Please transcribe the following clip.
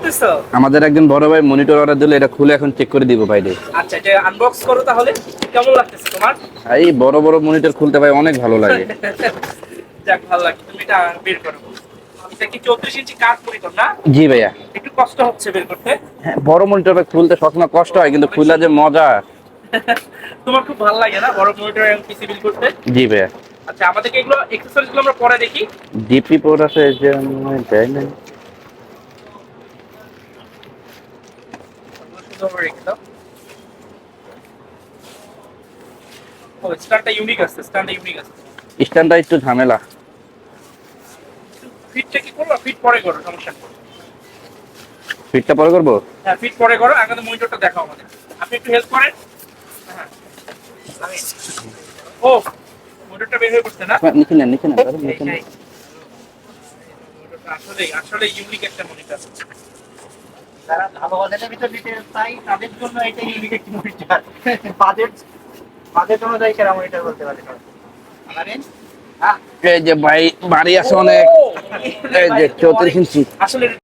খুলতেছো? আমাদের একজন বড় ভাই মনিটর অর্ডার দিলে এটা খুলে এখন চেক করে দিব ভাই রে। আচ্ছা, এটা আনবক্স করো তাহলে। কেমন লাগতেছে তোমার? এই বড় বড় মনিটর খুলতে ভাই অনেক ভালো লাগে। যাক, ভালো লাগে। তুমি এটা বের করো। এটা কি 34 ইঞ্চি কাঠ মনিটর না? জি ভাইয়া। একটু কষ্ট হচ্ছে বের করতে। হ্যাঁ, বড় মনিটর খুলতে সবসময় কষ্ট হয়, কিন্তু খুললে যে মজা। তোমার খুব ভালো লাগে না বড় মনিটর এবং পিসি বিল করতে? জি ভাইয়া। আচ্ছা, আমাদেরকে এগুলো অ্যাকসেসরিজ গুলো আমরা পরে দেখি। ডিপি পোর্ট আছে যে দেয় না। সুন্দরভাবে রেখে দাও। ও, স্ট্যান্ডটা ইউনিক আছে, স্ট্যান্ডটা ইউনিক আছে। স্ট্যান্ডটা একটু ঝামেলা। ফিটটা কি করবো? ফিট পরে করো, সমস্যা নেই। ফিটটা পরে করবো। হ্যাঁ, ফিট পরে করো, আগে তো মনিটরটা দেখাও আমাদের। আপনি একটু হেল্প করেন। হ্যাঁ, আমি ও মনিটরটা বের হয়ে পড়ছে না? নিচে নেন, নিচে নেন, ধরুন, এই নিচে নেন। এই মনিটরটা আসলে আসলে ইউনিক একটা মনিটর। যারা ভালো বাজেটের ভিতর নিতে চাই তাদের জন্য এটা ইউনিক একটা মনিটর। বাজেট বাজেট অনুযায়ী সেরা মনিটর বলতে পারি। আমাদের এই যে ভাই বাড়ি আছে অনেক। এই যে 34 ইঞ্চি। আসলে